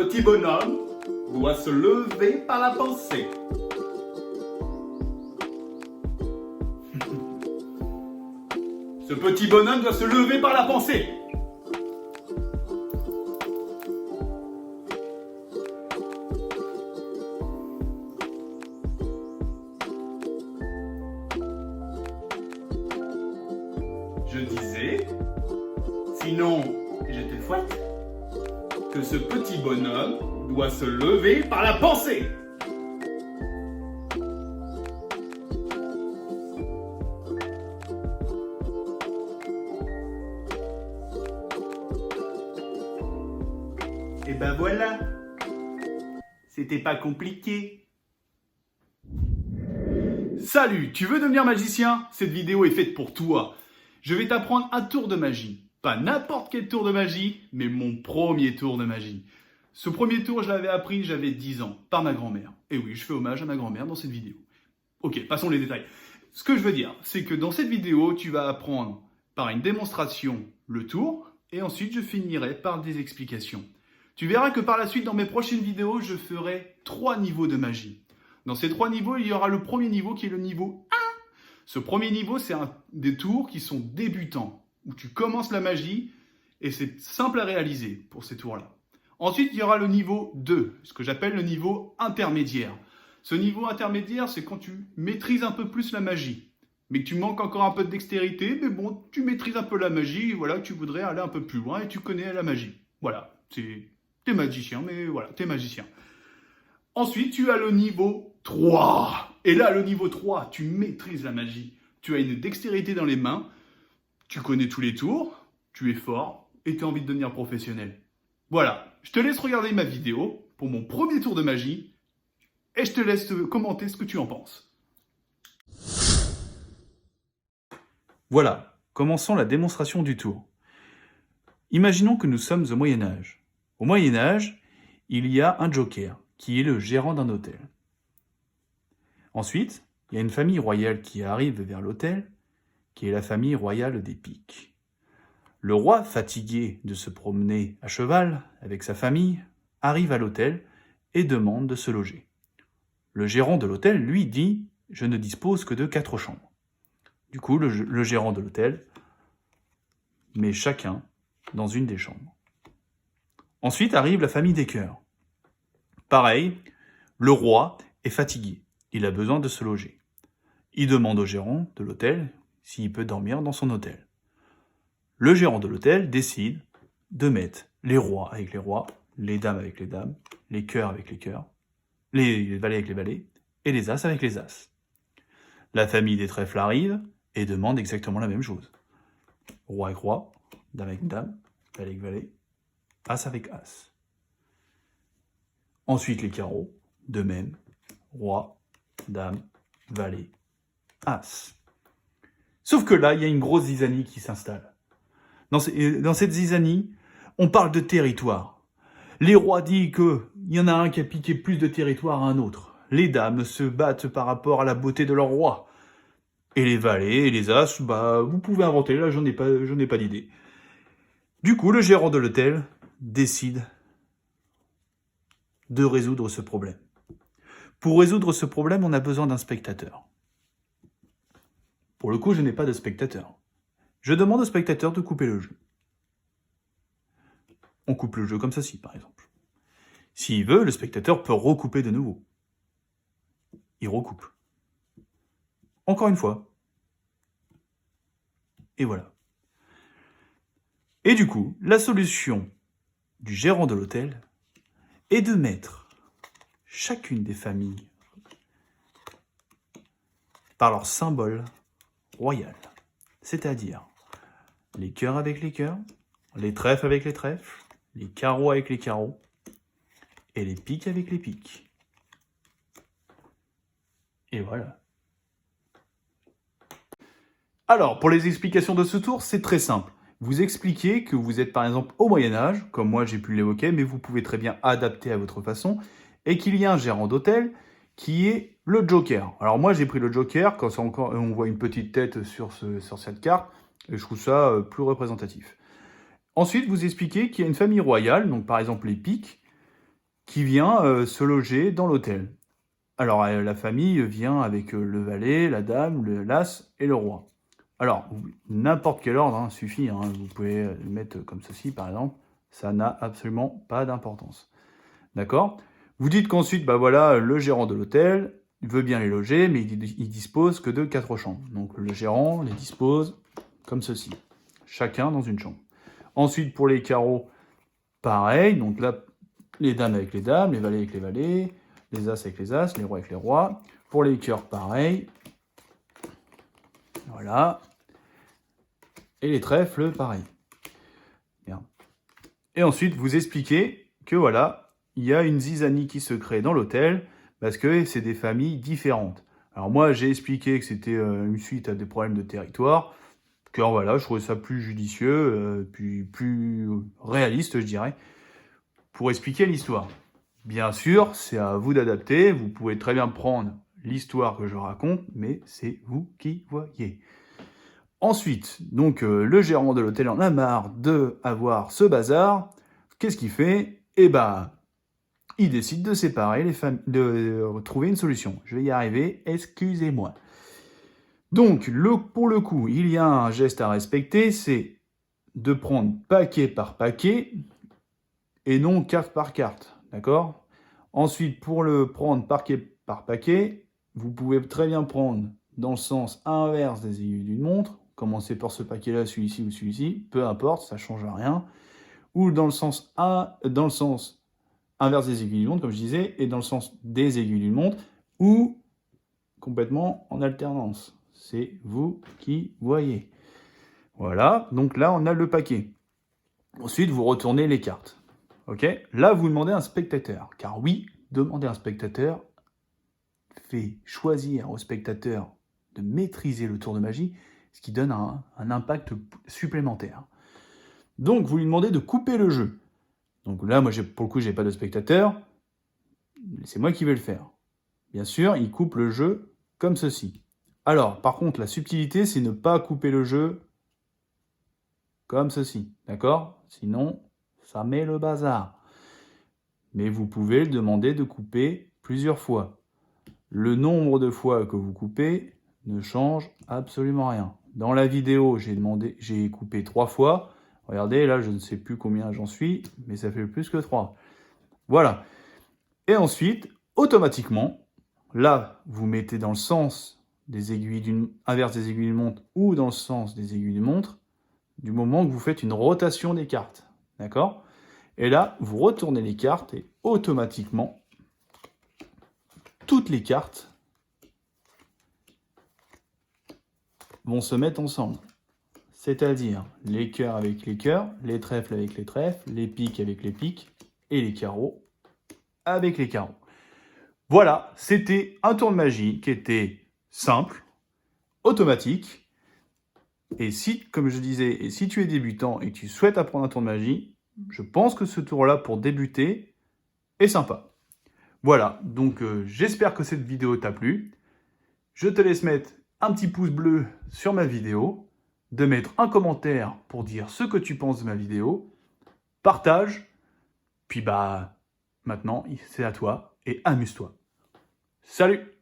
petit bonhomme doit se lever par la pensée. Ce petit bonhomme doit se lever par la pensée. Je disais, sinon je te fouette, que ce petit bonhomme doit se lever par la pensée. Et ben voilà, c'était pas compliqué. Salut, tu veux devenir magicien? Cette vidéo est faite pour toi. Je vais t'apprendre un tour de magie. Pas n'importe quel tour de magie, mais mon premier tour de magie. Ce premier tour, je l'avais appris, j'avais 10 ans, par ma grand-mère. Et oui, je fais hommage à ma grand-mère dans cette vidéo. Ok, passons les détails. Ce que je veux dire, c'est que dans cette vidéo, tu vas apprendre par une démonstration le tour, et ensuite je finirai par des explications. Tu verras que par la suite, dans mes prochaines vidéos, je ferai 3 niveaux de magie. Dans ces 3 niveaux, il y aura le premier niveau qui est le niveau 1. Ce premier niveau, c'est des tours qui sont débutants, où tu commences la magie, et c'est simple à réaliser pour ces tours-là. Ensuite, il y aura le niveau 2, ce que j'appelle le niveau intermédiaire. Ce niveau intermédiaire, c'est quand tu maîtrises un peu plus la magie, mais que tu manques encore un peu de dextérité, mais bon, tu maîtrises un peu la magie, voilà, tu voudrais aller un peu plus loin, et tu connais la magie. Voilà, t'es magicien, mais voilà, t'es magicien. Ensuite, tu as le niveau 3. Et là, le niveau 3, tu maîtrises la magie. Tu as une dextérité dans les mains, tu connais tous les tours, tu es fort et tu as envie de devenir professionnel. Voilà, je te laisse regarder ma vidéo pour mon premier tour de magie et je te laisse commenter ce que tu en penses. Voilà, commençons la démonstration du tour. Imaginons que nous sommes au Moyen-Âge. Au Moyen-Âge, il y a un joker, qui est le gérant d'un hôtel. Ensuite, il y a une famille royale qui arrive vers l'hôtel, qui est la famille royale des Piques. Le roi, fatigué de se promener à cheval avec sa famille, arrive à l'hôtel et demande de se loger. Le gérant de l'hôtel, lui, dit « Je ne dispose que de 4 chambres ». Du coup, le gérant de l'hôtel met chacun dans une des chambres. Ensuite arrive la famille des cœurs. Pareil, le roi est fatigué, il a besoin de se loger. Il demande au gérant de l'hôtel s'il peut dormir dans son hôtel. Le gérant de l'hôtel décide de mettre les rois avec les rois, les dames avec les dames, les cœurs avec les cœurs, les valets avec les valets, et les as avec les as. La famille des trèfles arrive et demande exactement la même chose. Roi avec roi, dame avec dame, valet avec valet, as avec as. Ensuite les carreaux, de même, roi, dame, valet, as. Sauf que là, il y a une grosse zizanie qui s'installe. Dans cette zizanie, on parle de territoire. Les rois disent qu'il y en a un qui a piqué plus de territoire à un autre. Les dames se battent par rapport à la beauté de leur roi. Et les valets et les as, vous pouvez inventer, là j'en ai pas d'idée. Du coup, le gérant de l'hôtel décide de résoudre ce problème. Pour résoudre ce problème, on a besoin d'un spectateur. Pour le coup, je n'ai pas de spectateur. Je demande au spectateur de couper le jeu. On coupe le jeu comme ceci, par exemple. S'il veut, le spectateur peut recouper de nouveau. Il recoupe. Encore une fois. Et voilà. Et du coup, la solution du gérant de l'hôtel est de mettre chacune des familles par leur symbole royal. C'est-à-dire les cœurs avec les cœurs, les trèfles avec les trèfles, les carreaux avec les carreaux, et les piques avec les piques. Et voilà. Alors, pour les explications de ce tour, c'est très simple. Vous expliquez que vous êtes par exemple au Moyen-Âge, comme moi j'ai pu l'évoquer, mais vous pouvez très bien adapter à votre façon, et qu'il y a un gérant d'hôtel qui est le Joker. Alors moi j'ai pris le Joker, quand on voit une petite tête sur cette carte, et je trouve ça plus représentatif. Ensuite, vous expliquez qu'il y a une famille royale, donc par exemple les Piques, qui vient se loger dans l'hôtel. Alors, la famille vient avec le valet, la dame, l'as et le roi. Alors, n'importe quel ordre suffit, vous pouvez le mettre comme ceci, par exemple, ça n'a absolument pas d'importance. D'accord? Vous dites qu'ensuite, bah voilà, le gérant de l'hôtel veut bien les loger, mais il dispose que de 4 chambres. Donc, le gérant les dispose comme ceci, chacun dans une chambre. Ensuite, pour les carreaux, pareil, donc là, les dames avec les dames, les valets avec les valets, les as avec les as, les rois avec les rois. Pour les cœurs, pareil. Voilà. Et les trèfles, pareil. Bien. Et ensuite, vous expliquez que voilà, il y a une zizanie qui se crée dans l'hôtel parce que c'est des familles différentes. Alors moi, j'ai expliqué que c'était une suite à des problèmes de territoire, car voilà, je trouvais ça plus judicieux, puis plus réaliste, je dirais, pour expliquer l'histoire. Bien sûr, c'est à vous d'adapter, vous pouvez très bien prendre l'histoire que je raconte, mais c'est vous qui voyez. Ensuite, donc le gérant de l'hôtel en a marre d'avoir ce bazar. Qu'est-ce qu'il fait? Eh ben, il décide de séparer les familles, de trouver une solution. Je vais y arriver, excusez-moi. Donc, pour le coup, il y a un geste à respecter, c'est de prendre paquet par paquet et non carte par carte, d'accord? Ensuite, pour le prendre paquet par paquet, vous pouvez très bien prendre dans le sens inverse des aiguilles d'une montre. Commencez par ce paquet-là, celui-ci ou celui-ci, peu importe, ça ne change rien. Ou dans le sens inverse des aiguilles d'une montre, comme je disais, et dans le sens des aiguilles d'une montre, ou complètement en alternance. C'est vous qui voyez. Voilà, donc là, on a le paquet. Ensuite, vous retournez les cartes. Ok? Là, vous demandez un spectateur. Car oui, demander un spectateur fait choisir au spectateur de maîtriser le tour de magie, ce qui donne un impact supplémentaire. Donc, vous lui demandez de couper le jeu. Donc là, moi, pour le coup, j'ai pas de spectateur. C'est moi qui vais le faire. Bien sûr, il coupe le jeu comme ceci. Alors, par contre, la subtilité, c'est ne pas couper le jeu comme ceci. D'accord? Sinon, ça met le bazar. Mais vous pouvez le demander de couper plusieurs fois. Le nombre de fois que vous coupez ne change absolument rien. Dans la vidéo, j'ai coupé 3 fois. Regardez, là, je ne sais plus combien j'en suis, mais ça fait plus que 3. Voilà. Et ensuite, automatiquement, là, vous mettez dans le sens des aiguilles inverse des aiguilles d'une montre ou dans le sens des aiguilles d'une montre, du moment que vous faites une rotation des cartes. D'accord? Et là, vous retournez les cartes et automatiquement, toutes les cartes vont se mettre ensemble. C'est-à-dire les cœurs avec les cœurs, les trèfles avec les trèfles, les piques avec les piques et les carreaux avec les carreaux. Voilà, c'était un tour de magie qui était simple, automatique. Et si, comme je disais, et si tu es débutant et que tu souhaites apprendre un tour de magie, je pense que ce tour-là pour débuter est sympa. Voilà, donc j'espère que cette vidéo t'a plu. Je te laisse mettre un petit pouce bleu sur ma vidéo, de mettre un commentaire pour dire ce que tu penses de ma vidéo, partage, puis bah maintenant c'est à toi et amuse-toi. Salut!